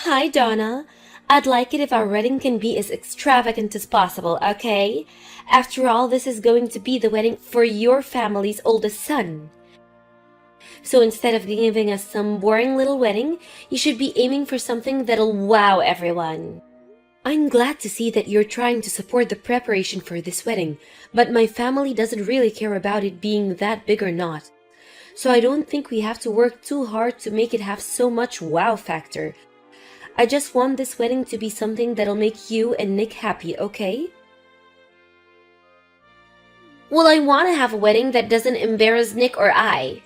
Hi, Donna. I'd like it if our wedding can be as extravagant as possible, okay? After all, this is going to be the wedding for your family's oldest son. So instead of giving us some boring little wedding, you should be aiming for something that'll wow everyone. I'm glad to see that you're trying to support the preparation for this wedding, but my family doesn't really care about it being that big or not. So I don't think we have to work too hard to make it have so much wow factor. I just want this wedding to be something that'll make you and Nick happy, okay? Well, I want to have a wedding that doesn't embarrass Nick or I.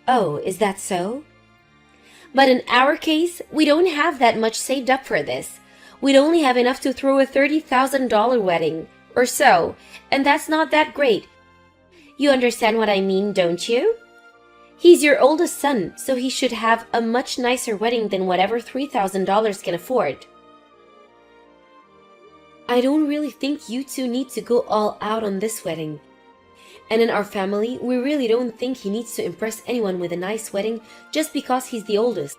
Oh, is that so? But in our case, we don't have that much saved up for this. We'd only have enough to throw a $30,000 wedding, or so, and that's not that great. You understand what I mean, don't you? He's your oldest son, so he should have a much nicer wedding than whatever $3,000 can afford. I don't really think you two need to go all out on this wedding. And in our family, we really don't think he needs to impress anyone with a nice wedding just because he's the oldest.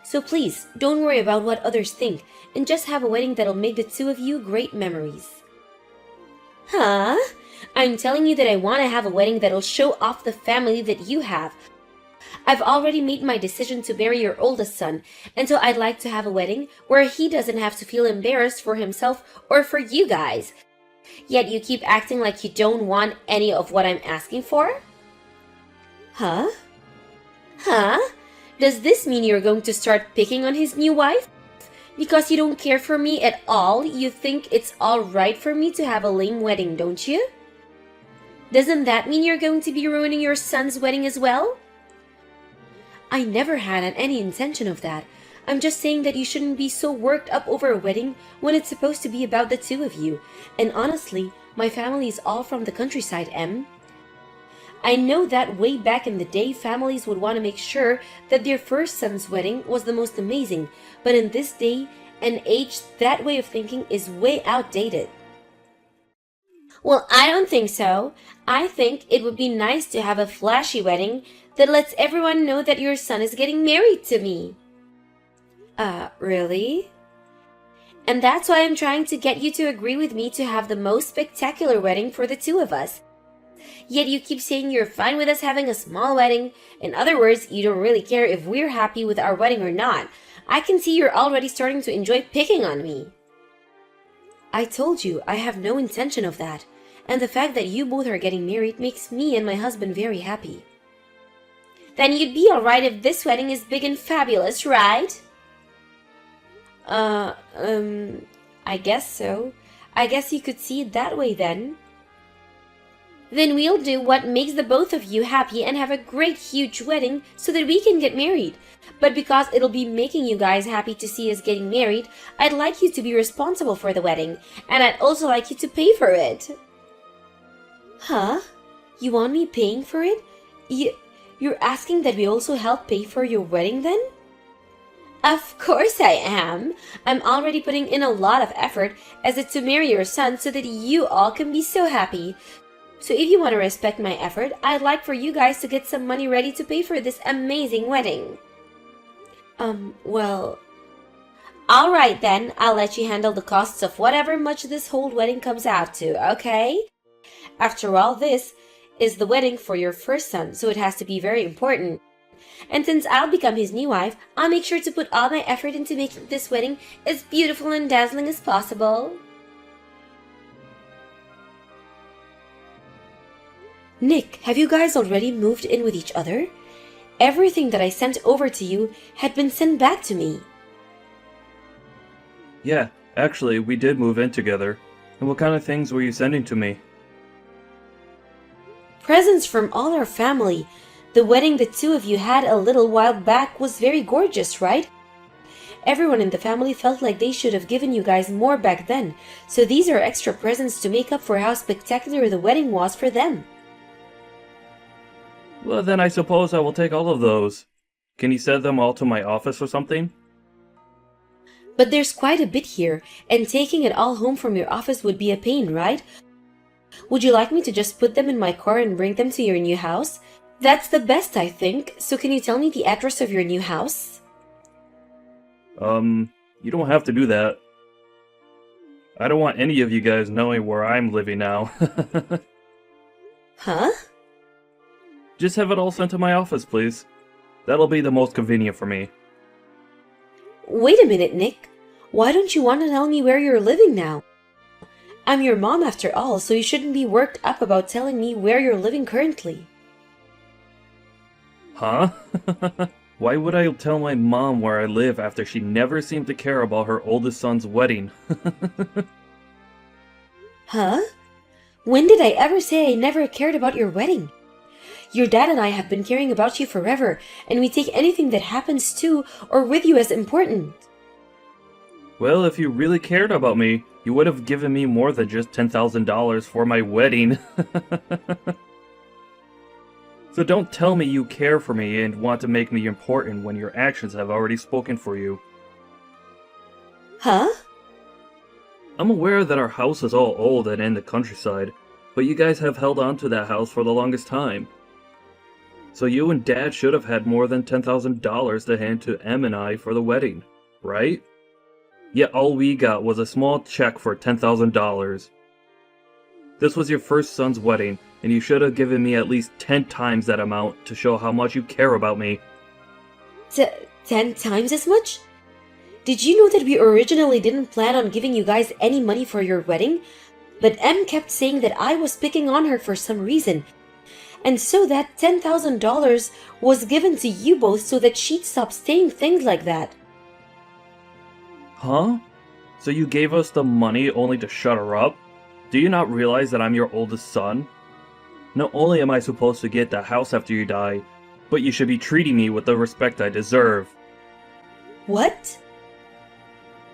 So please, don't worry about what others think, and just have a wedding that'll make the two of you great memories. Huh? I'm telling you that I want to have a wedding that'll show off the family that you have. I've already made my decision to marry your oldest son, and so I'd like to have a wedding where he doesn't have to feel embarrassed for himself or for you guys. Yet you keep acting like you don't want any of what I'm asking for? Huh? Huh? Does this mean you're going to start picking on his new wife? Because you don't care for me at all, you think it's alright for me to have a lame wedding, don't you? Doesn't that mean you're going to be ruining your son's wedding as well? I never had any intention of that. I'm just saying that you shouldn't be so worked up over a wedding when it's supposed to be about the two of you. And honestly, my family is all from the countryside, Em. I know that way back in the day, families would want to make sure that their first son's wedding was the most amazing, but in this day and age, that way of thinking is way outdated. Well, I don't think so. I think it would be nice to have a flashy wedding that lets everyone know that your son is getting married to me. Really? And that's why I'm trying to get you to agree with me to have the most spectacular wedding for the two of us. Yet you keep saying you're fine with us having a small wedding. In other words, you don't really care if we're happy with our wedding or not. I can see you're already starting to enjoy picking on me. I told you I have no intention of that, and the fact that you both are getting married makes me and my husband very happy. Then you'd be alright if this wedding is big and fabulous, right? I guess so. I guess you could see it that way then. Then we'll do what makes the both of you happy and have a great huge wedding so that we can get married. But because it'll be making you guys happy to see us getting married, I'd like you to be responsible for the wedding, and I'd also like you to pay for it. Huh? You want me paying for it? You're asking that we also help pay for your wedding then? Of course I am. I'm already putting in a lot of effort as it to marry your son so that you all can be so happy. So if you want to respect my effort, I'd like for you guys to get some money ready to pay for this amazing wedding. Well... Alright then, I'll let you handle the costs of whatever much this whole wedding comes out to, okay? After all, this is the wedding for your first son, so it has to be very important. And since I'll become his new wife, I'll make sure to put all my effort into making this wedding as beautiful and dazzling as possible. Nick, have you guys already moved in with each other? Everything that I sent over to you had been sent back to me. Yeah, actually, we did move in together. And what kind of things were you sending to me? Presents from all our family. The wedding the two of you had a little while back was very gorgeous, right? Everyone in the family felt like they should have given you guys more back then, so these are extra presents to make up for how spectacular the wedding was for them. Well, then I suppose I will take all of those. Can you send them all to my office or something? But there's quite a bit here, and taking it all home from your office would be a pain, right? Would you like me to just put them in my car and bring them to your new house? That's the best, I think. So can you tell me the address of your new house? You don't have to do that. I don't want any of you guys knowing where I'm living now. Huh? Just have it all sent to my office, please. That'll be the most convenient for me. Wait a minute, Nick. Why don't you want to tell me where you're living now? I'm your mom after all, so you shouldn't be worked up about telling me where you're living currently. Huh? Why would I tell my mom where I live after she never seemed to care about her oldest son's wedding? Huh? When did I ever say I never cared about your wedding? Your dad and I have been caring about you forever, and we take anything that happens to or with you as important. Well, if you really cared about me, you would have given me more than just $10,000 for my wedding. So don't tell me you care for me and want to make me important when your actions have already spoken for you. Huh? I'm aware that our house is all old and in the countryside, but you guys have held on to that house for the longest time. So you and Dad should have had more than $10,000 to hand to Em and I for the wedding, right? Yet all we got was a small check for $10,000. This was your first son's wedding, and you should have given me at least 10 times that amount to show how much you care about me. 10 times as much? Did you know that we originally didn't plan on giving you guys any money for your wedding? But Em kept saying that I was picking on her for some reason. And so that $10,000 was given to you both so that she'd stop saying things like that. Huh? So you gave us the money only to shut her up? Do you not realize that I'm your oldest son? Not only am I supposed to get the house after you die, but you should be treating me with the respect I deserve. What?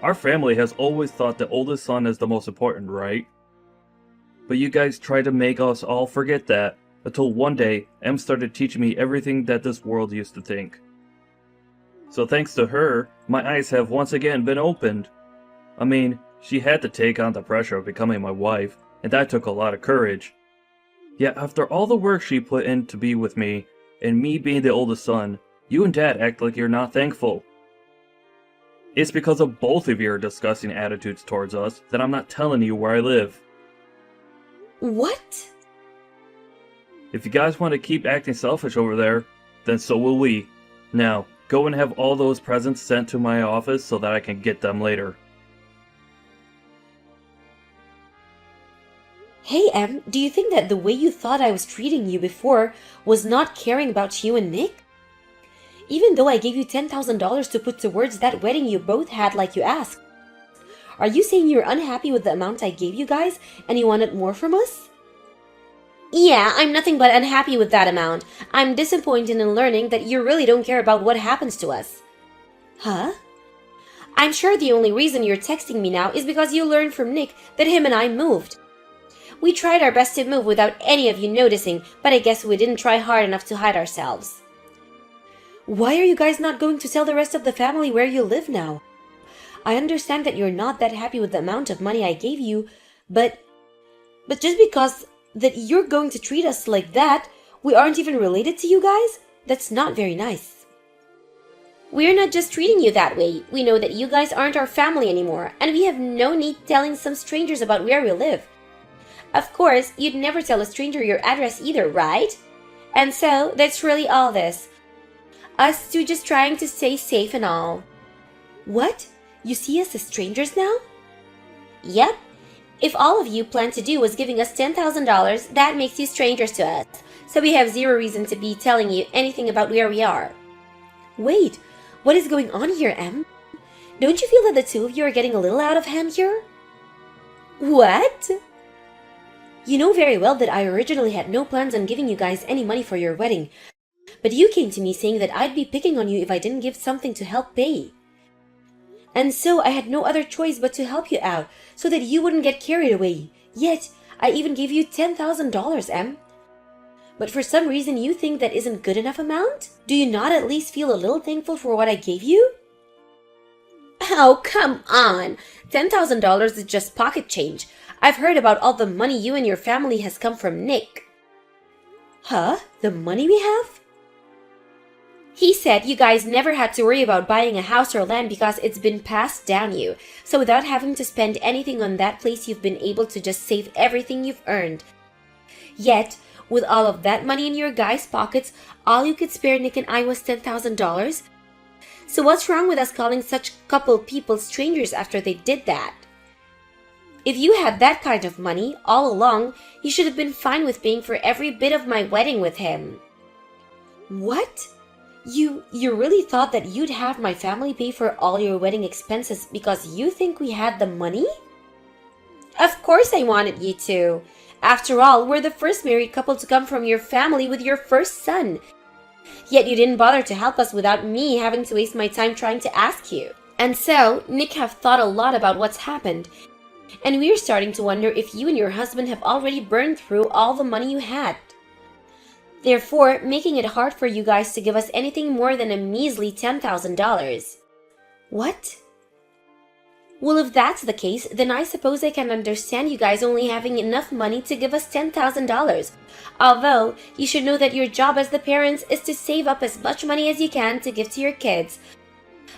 Our family has always thought the oldest son is the most important, right? But you guys tried to make us all forget that, until one day, Em started teaching me everything that this world used to think. So thanks to her, my eyes have once again been opened. I mean, she had to take on the pressure of becoming my wife, and that took a lot of courage. Yet after all the work she put in to be with me, and me being the oldest son, you and Dad act like you're not thankful. It's because of both of your disgusting attitudes towards us that I'm not telling you where I live. What? If you guys want to keep acting selfish over there, then so will we. Now, go and have all those presents sent to my office so that I can get them later. Hey, Em, do you think that the way you thought I was treating you before was not caring about you and Nick? Even though I gave you $10,000 to put towards that wedding you both had like you asked. Are you saying you're unhappy with the amount I gave you guys and you wanted more from us? Yeah, I'm nothing but unhappy with that amount. I'm disappointed in learning that you really don't care about what happens to us. Huh? I'm sure the only reason you're texting me now is because you learned from Nick that him and I moved. We tried our best to move without any of you noticing, but I guess we didn't try hard enough to hide ourselves. Why are you guys not going to tell the rest of the family where you live now? I understand that you're not that happy with the amount of money I gave you, but just because that you're going to treat us like that, we aren't even related to you guys? That's not very nice. We're not just treating you that way. We know that you guys aren't our family anymore, and we have no need telling some strangers about where we live. Of course, you'd never tell a stranger your address either, right? And so, that's really all this. Us two just trying to stay safe and all. What? You see us as strangers now? Yep. If all of you plan to do was giving us $10,000, that makes you strangers to us. So we have zero reason to be telling you anything about where we are. Wait, what is going on here, Em? Don't you feel that the two of you are getting a little out of hand here? What? You know very well that I originally had no plans on giving you guys any money for your wedding, but you came to me saying that I'd be picking on you if I didn't give something to help pay. And so I had no other choice but to help you out, so that you wouldn't get carried away. Yet, I even gave you $10,000, Em. But for some reason you think that isn't good enough amount? Do you not at least feel a little thankful for what I gave you? Oh, come on! $10,000 is just pocket change. I've heard about all the money you and your family has come from Nick. Huh? The money we have? He said you guys never had to worry about buying a house or land because it's been passed down you. So without having to spend anything on that place, you've been able to just save everything you've earned. Yet, with all of that money in your guys' pockets, all you could spare Nick and I was $10,000. So what's wrong with us calling such couple people strangers after they did that? If you had that kind of money all along, you should have been fine with paying for every bit of my wedding with him. What? You really thought that you'd have my family pay for all your wedding expenses because you think we had the money? Of course I wanted you to. After all, we're the first married couple to come from your family with your first son. Yet you didn't bother to help us without me having to waste my time trying to ask you. And so, Nick have thought a lot about what's happened. And we're starting to wonder if you and your husband have already burned through all the money you had. Therefore, making it hard for you guys to give us anything more than a measly $10,000. What? Well, if that's the case, then I suppose I can understand you guys only having enough money to give us $10,000. Although, you should know that your job as the parents is to save up as much money as you can to give to your kids.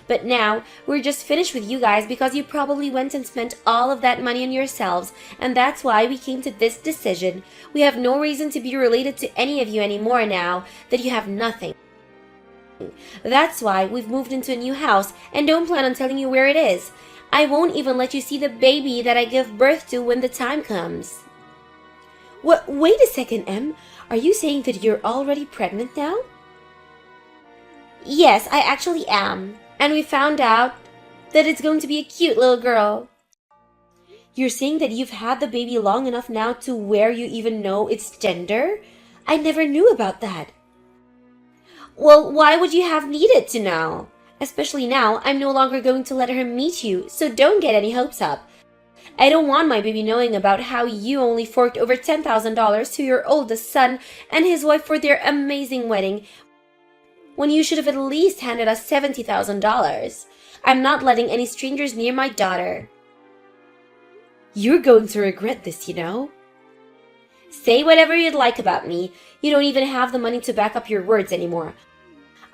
But now, we're just finished with you guys because you probably went and spent all of that money on yourselves, and that's why we came to this decision. We have no reason to be related to any of you anymore now that you have nothing. That's why we've moved into a new house and don't plan on telling you where it is. I won't even let you see the baby that I give birth to when the time comes. What? Wait a second, Em. Are you saying that you're already pregnant now? Yes, I actually am. And we found out that it's going to be a cute little girl. You're saying that you've had the baby long enough now to where you even know its gender? I never knew about that. Well, why would you have needed to know? Especially now, I'm no longer going to let her meet you, so don't get any hopes up. I don't want my baby knowing about how you only forked over $10,000 to your oldest son and his wife for their amazing wedding, when you should have at least handed us $70,000. I'm not letting any strangers near my daughter. You're going to regret this, you know. Say whatever you'd like about me. You don't even have the money to back up your words anymore.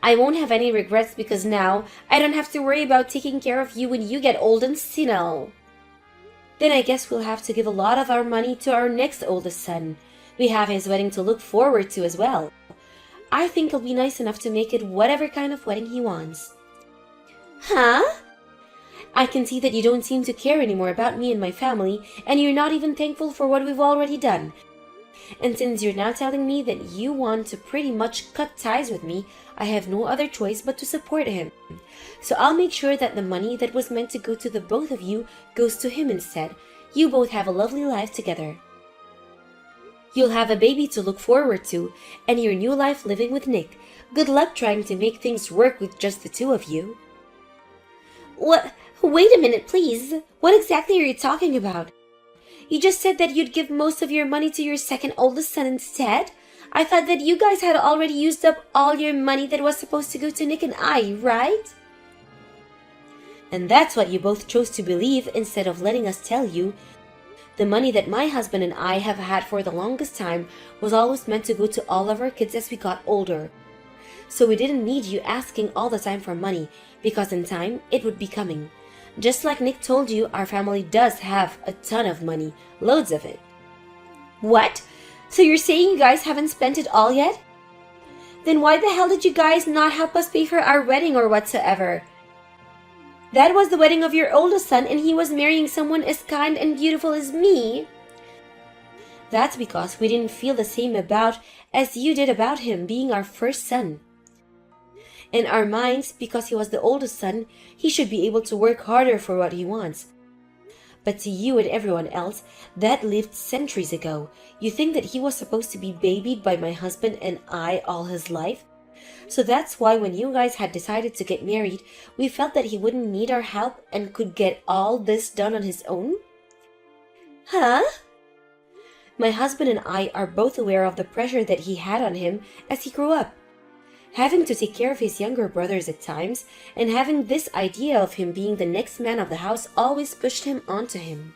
I won't have any regrets because now I don't have to worry about taking care of you when you get old and senile. Then I guess we'll have to give a lot of our money to our next oldest son. We have his wedding to look forward to as well. I think he'll be nice enough to make it whatever kind of wedding he wants. Huh? I can see that you don't seem to care anymore about me and my family, and you're not even thankful for what we've already done. And since you're now telling me that you want to pretty much cut ties with me, I have no other choice but to support him. So I'll make sure that the money that was meant to go to the both of you goes to him instead. You both have a lovely life together. You'll have a baby to look forward to, and your new life living with Nick. Good luck trying to make things work with just the two of you. What? Wait a minute, please. What exactly are you talking about? You just said that you'd give most of your money to your second oldest son instead? I thought that you guys had already used up all your money that was supposed to go to Nick and I, right? And that's what you both chose to believe instead of letting us tell you. The money that my husband and I have had for the longest time was always meant to go to all of our kids as we got older. So we didn't need you asking all the time for money, because in time, it would be coming. Just like Nick told you, our family does have a ton of money, loads of it. What? So you're saying you guys haven't spent it all yet? Then why the hell did you guys not help us pay for our wedding or whatsoever? That was the wedding of your oldest son, and he was marrying someone as kind and beautiful as me. That's because we didn't feel the same about as you did about him being our first son. In our minds, because he was the oldest son, he should be able to work harder for what he wants. But to you and everyone else, that lived centuries ago. You think that he was supposed to be babied by my husband and I all his life? So that's why when you guys had decided to get married, we felt that he wouldn't need our help and could get all this done on his own? Huh? My husband and I are both aware of the pressure that he had on him as he grew up. Having to take care of his younger brothers at times, and having this idea of him being the next man of the house always pushed him onto him.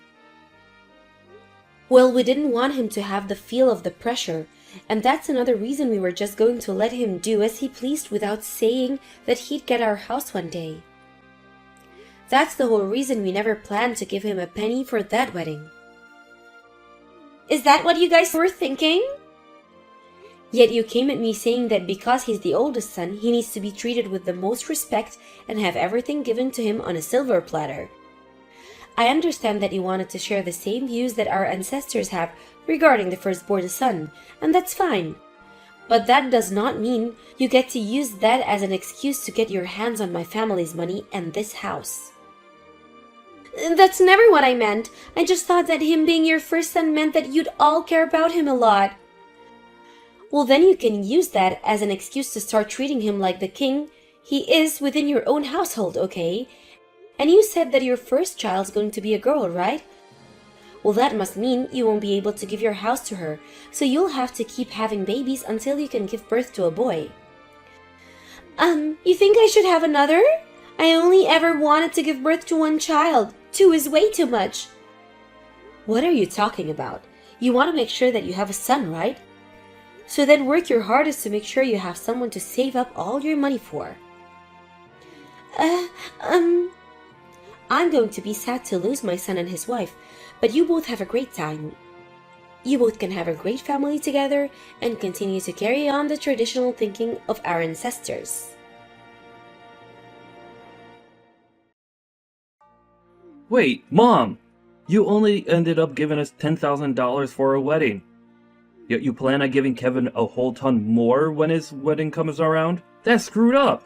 Well, we didn't want him to have the feel of the pressure, And that's another reason we were just going to let him do as he pleased without saying that he'd get our house one day. That's the whole reason we never planned to give him a penny for that wedding. Is that what you guys were thinking? Yet you came at me saying that because he's the oldest son, he needs to be treated with the most respect and have everything given to him on a silver platter. I understand that you wanted to share the same views that our ancestors have regarding the firstborn son, and that's fine. But that does not mean you get to use that as an excuse to get your hands on my family's money and this house. That's never what I meant. I just thought that him being your first son meant that you'd all care about him a lot. Well, then you can use that as an excuse to start treating him like the king he is within your own household, okay? And you said that your first child's going to be a girl, right? Well, that must mean you won't be able to give your house to her, so you'll have to keep having babies until you can give birth to a boy. You think I should have another? I only ever wanted to give birth to one child. 2 is way too much. What are you talking about? You want to make sure that you have a son, right? So then work your hardest to make sure you have someone to save up all your money for. I'm going to be sad to lose my son and his wife, but you both have a great time. You both can have a great family together and continue to carry on the traditional thinking of our ancestors. Wait, Mom! You only ended up giving us $10,000 for a wedding. Yet you plan on giving Kevin a whole ton more when his wedding comes around? That's screwed up!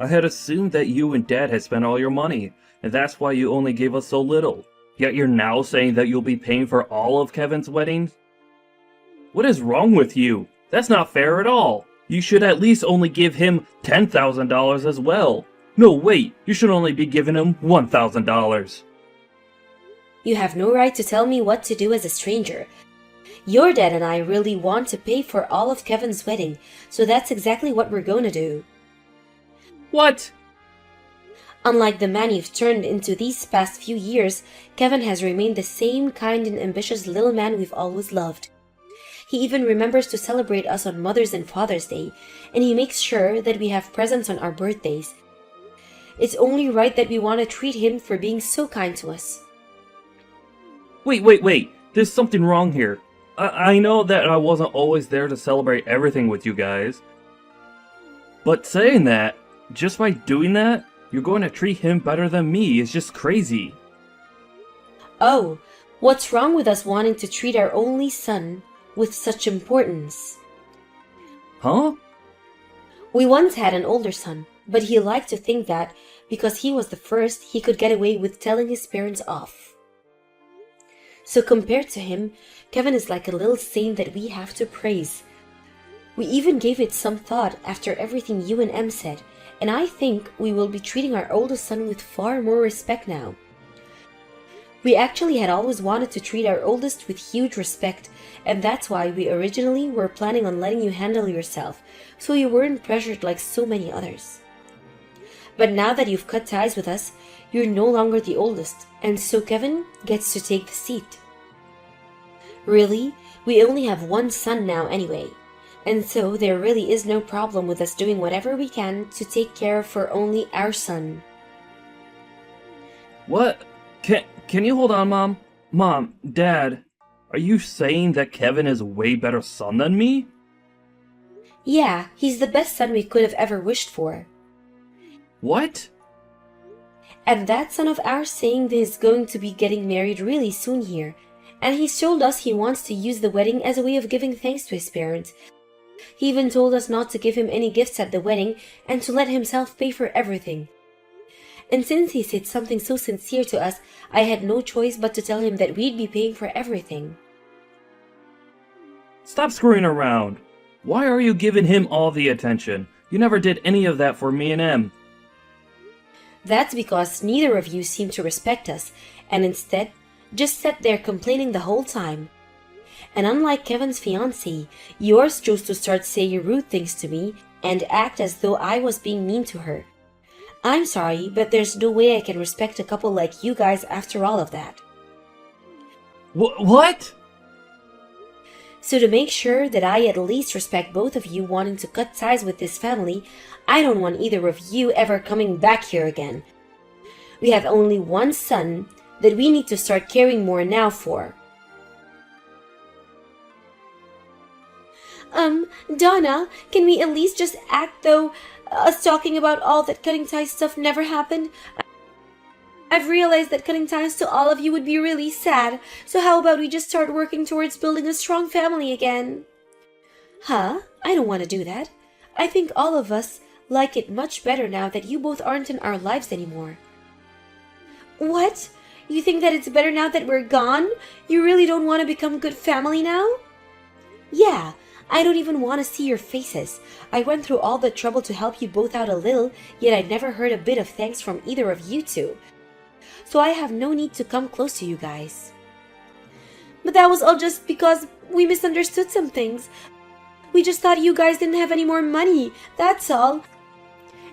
I had assumed that you and Dad had spent all your money, and that's why you only gave us so little. Yet you're now saying that you'll be paying for all of Kevin's wedding? What is wrong with you? That's not fair at all. You should at least only give him $10,000 as well. No, wait, you should only be giving him $1,000. You have no right to tell me what to do as a stranger. Your dad and I really want to pay for all of Kevin's wedding, so that's exactly what we're going to do. What? Unlike the man you've turned into these past few years, Kevin has remained the same kind and ambitious little man we've always loved. He even remembers to celebrate us on Mother's and Father's Day, and he makes sure that we have presents on our birthdays. It's only right that we want to treat him for being so kind to us. Wait, there's something wrong here. I know that I wasn't always there to celebrate everything with you guys. But saying that, just by doing that, you're going to treat him better than me. It's just crazy. Oh, what's wrong with us wanting to treat our only son with such importance? Huh? We once had an older son, but he liked to think that because he was the first, he could get away with telling his parents off. So compared to him, Kevin is like a little saint that we have to praise. We even gave it some thought after everything you and Em said, and I think we will be treating our oldest son with far more respect now. We actually had always wanted to treat our oldest with huge respect, and that's why we originally were planning on letting you handle yourself, so you weren't pressured like so many others. But now that you've cut ties with us, you're no longer the oldest, and so Kevin gets to take the seat. Really, we only have one son now anyway, and so there really is no problem with us doing whatever we can to take care for only our son. What? Can you hold on, Mom? Mom, Dad, are you saying that Kevin is a way better son than me? Yeah, he's the best son we could have ever wished for. What? And that son of ours saying that he's going to be getting married really soon here, and he's told us he wants to use the wedding as a way of giving thanks to his parents. He even told us not to give him any gifts at the wedding and to let himself pay for everything. And since he said something so sincere to us, I had no choice but to tell him that we'd be paying for everything. Stop screwing around. Why are you giving him all the attention? You never did any of that for me and Em. That's because neither of you seem to respect us, and instead just sat there complaining the whole time. And unlike Kevin's fiancée, yours chose to start saying rude things to me and act as though I was being mean to her. I'm sorry, but there's no way I can respect a couple like you guys after all of that. What? So to make sure that I at least respect both of you wanting to cut ties with this family, I don't want either of you ever coming back here again. We have only one son that we need to start caring more now for. Donna, can we at least just act though us talking about all that cutting ties stuff never happened? I've realized that cutting ties to all of you would be really sad, so how about we just start working towards building a strong family again? Huh? I don't want to do that. I think all of us like it much better now that you both aren't in our lives anymore. What? You think that it's better now that we're gone? You really don't want to become good family now? Yeah, I don't even want to see your faces. I went through all the trouble to help you both out a little, yet I never heard a bit of thanks from either of you two. So I have no need to come close to you guys. But that was all just because we misunderstood some things. We just thought you guys didn't have any more money, that's all.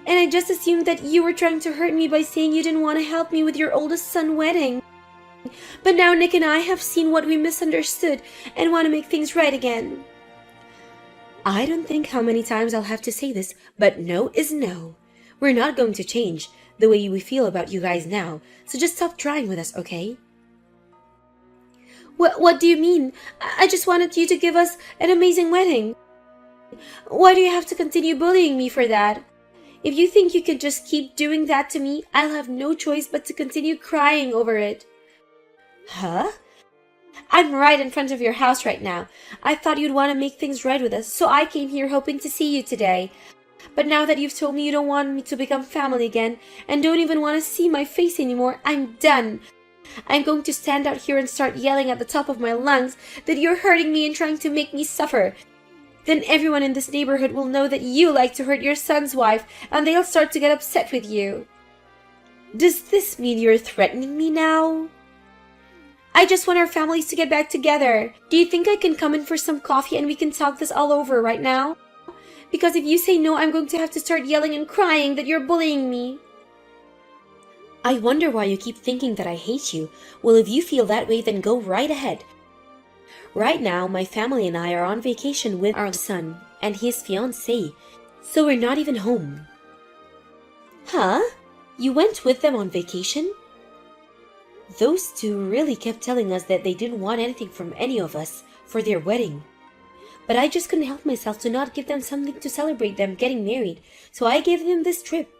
And I just assumed that you were trying to hurt me by saying you didn't want to help me with your oldest son's wedding. But now Nick and I have seen what we misunderstood and want to make things right again. I don't think how many times I'll have to say this, but no is no. We're not going to change the way we feel about you guys now, so just stop trying with us, okay? What do you mean? I just wanted you to give us an amazing wedding. Why do you have to continue bullying me for that? If you think you can just keep doing that to me, I'll have no choice but to continue crying over it. Huh? I'm right in front of your house right now. I thought you'd want to make things right with us, so I came here hoping to see you today. But now that you've told me you don't want me to become family again, and don't even want to see my face anymore, I'm done. I'm going to stand out here and start yelling at the top of my lungs that you're hurting me and trying to make me suffer. Then everyone in this neighborhood will know that you like to hurt your son's wife, and they'll start to get upset with you. Does this mean you're threatening me now? I just want our families to get back together. Do you think I can come in for some coffee and we can talk this all over right now? Because if you say no, I'm going to have to start yelling and crying that you're bullying me. I wonder why you keep thinking that I hate you. Well, if you feel that way, then go right ahead. Right now, my family and I are on vacation with our son and his fiancée, so we're not even home. Huh? You went with them on vacation? Those two really kept telling us that they didn't want anything from any of us for their wedding. But I just couldn't help myself to not give them something to celebrate them getting married, so I gave them this trip.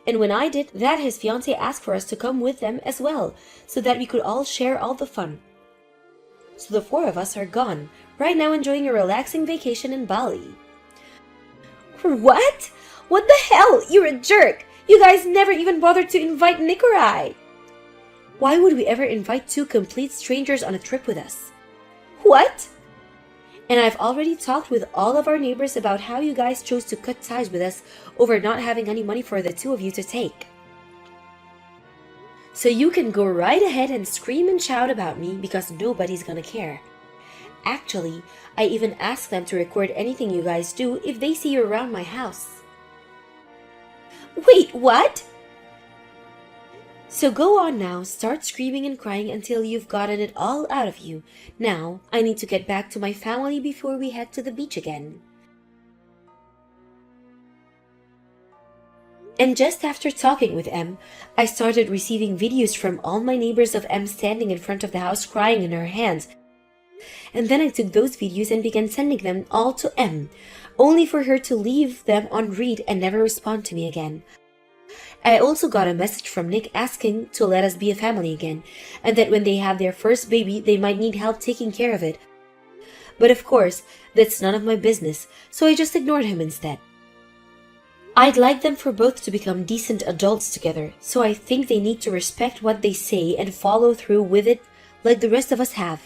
And when I did that, his fiancée asked for us to come with them as well, so that we could all share all the fun. So the four of us are gone, right now enjoying a relaxing vacation in Bali. What? What the hell? You're a jerk! You guys never even bothered to invite Nick or I. Why would we ever invite two complete strangers on a trip with us? What? And I've already talked with all of our neighbors about how you guys chose to cut ties with us over not having any money for the two of you to take. So you can go right ahead and scream and shout about me because nobody's gonna care. Actually, I even asked them to record anything you guys do if they see you around my house. Wait, what? So go on now, start screaming and crying until you've gotten it all out of you. Now, I need to get back to my family before we head to the beach again. And just after talking with Em, I started receiving videos from all my neighbors of Em standing in front of the house crying in her hands. And then I took those videos and began sending them all to Em, only for her to leave them on read and never respond to me again. I also got a message from Nick asking to let us be a family again, and that when they have their first baby, they might need help taking care of it. But of course, that's none of my business, so I just ignored him instead. I'd like them for both to become decent adults together, so I think they need to respect what they say and follow through with it like the rest of us have.